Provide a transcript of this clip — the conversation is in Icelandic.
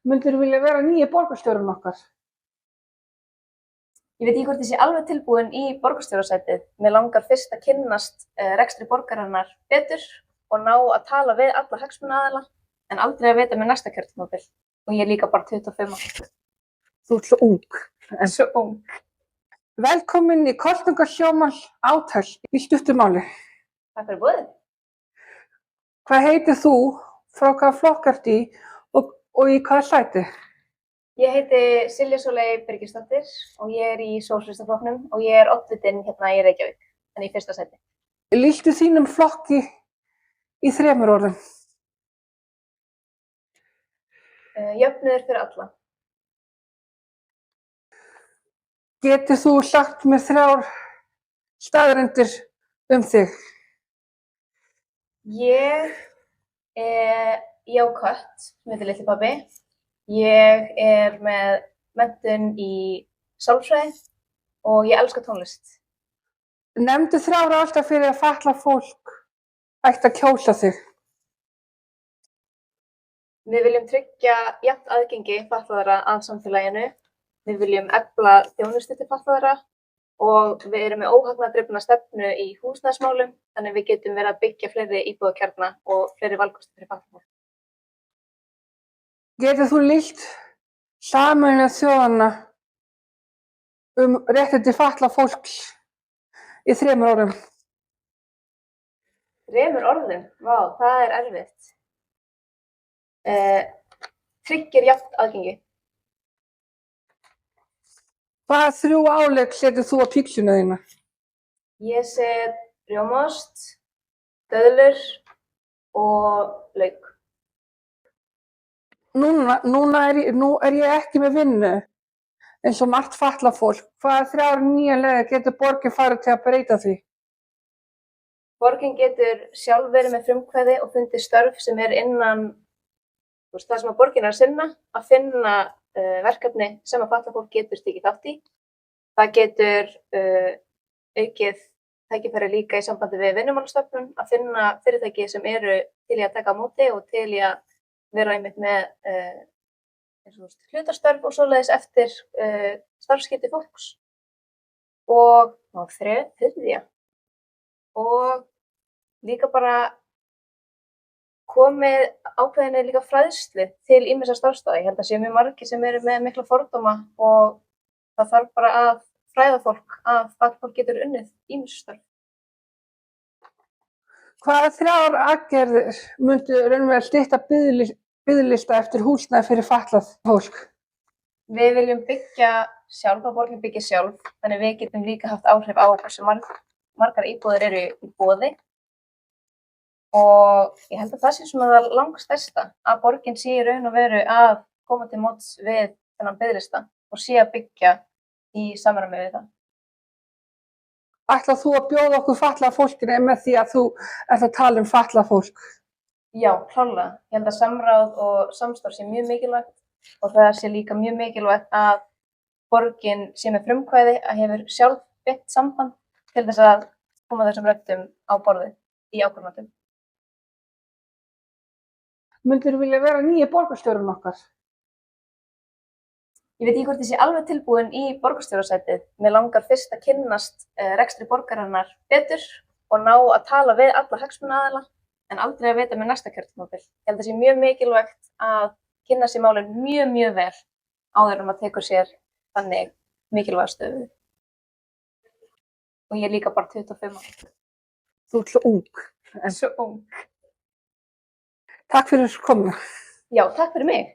Myndirðu vilja vera nýi borgarstjórinn okkar? Ég veit ekki hvort ég sé alveg tilbúin í borgarstjórasætið. Mér langar fyrst að kynnast rekstri borgarinnar betur og ná að tala við alla hagsmunaaðila en aldrei að vita með næsta kjörtímabil. Og ég er líka bara 25 ára. Þú ert svo ung. Svo ung. Velkomin í kosningahljómar átal í stuttu máli. Takk fyrir boðið. Hvað heitir þú, frá hvaða flokk ertu í og í hvaða sæti? Ég heiti Silja Sóley Birgisdóttir og ég er í Sósíalistaflokknum og ég er oddvitinn hérna í Reykjavík, en í fyrsta sæti. Lýstu þínum flokki í 3 orðum? Jöfnuður fyrir alla. Getur þú sagt mér 3 staðreyndir þig? Ég á kött sem heitir Litli pabbi. Ég er með menntun í sálfræði og ég elska tónlist. Nefndu 3 ástæður fyrir að fatlað fólk ætti að kjósa þig. Við viljum tryggja jafnt aðgengi fatlaðra að samfélaginu. Við viljum efla þjónustu til fatlaðra og við erum með óhagnadrifna stefnu í húsnæðismálum, þannig við getum verið að byggja fleiri íbúðakjarna og fleiri valkosti fyrir fatlað fólk. Getur þú lýst Sameinuðu þjóðanna réttindi fatlaðs fólks í 3 orðum? 3 orðum? Vá, það er erfitt. Tryggir jafnt aðgengi. Hvaða 3 álegg setur þú á pítsuna þína? Ég set rjómaost, döðlur og lauk. Nú er ég ekki með vinnu eins og margt fatlað fólk. Hvaða 3 nýjar leiðir getur borgin farið til að breyta því? Borgin getur sjálf verið með frumkvæði og fundið störf sem er innan það sem að borgin er að sinna, að finna verkefni sem að fatlað fólk getur tekið þátt í. Það getur aukið tækifæri líka í sambandi við Vinnumálastofnun að finna fyrirtæki sem eru til í að taka á móti og til í að vera einmitt með hlutastörf og svoleiðis eftir starfsgetu fólks. Og þriðja. Og líka bara komið ákveðinni líka fræðslu til ýmissa starfsstaða. Ég held að séu mjög margir sem eru með mikla fordóma og það þarf bara að fræða fólk að fatlað fólk getur unnið ýmis störf. Hvaða 3 aðgerðir myndu raunverulega stytta biðlista eftir húsnæði fyrir fatlað fólk? Við viljum byggja sjálf, að borgin byggja sjálf, þannig við getum líka haft áhrif á hversu margar íbúðir eru í boði. Og ég held að það sé svona það langstærsta, að borgin sé í raun og veru að koma til móts við þennan biðlista og sé að byggja í samræmi við það. Ætlar þú að bjóða okkur fatlað fólkinu með því að þú ert að tala um fatlað fólk? Já, klárlega. Ég held að samráð og samstarf sé mjög mikilvægt og það sé líka mjög mikilvægt að borgin sé með frumkvæði að hefur sjálf byggt samband til þess að koma þessum röddum á borðið í ákvörðunartökum. Myndirðu vilja vera nýi borgarstjórinn okkar? Ég veit ekki hvort ég sé alveg tilbúin í borgarstjórasætið. Mér langar fyrst að kynnast rekstri borgarinnar betur og ná að tala við alla hagsmunaaðila en aldrei að vita með næsta kjörtímabil. Ég held að það sé mjög mikilvægt að kynna sér málin mjög vel áður en maður tekur sér þannig mikilvæga stöðu. Og ég er líka bara 25 ára. Þú ert svo ung. Svo ung. Takk fyrir komuna. Já, takk fyrir mig.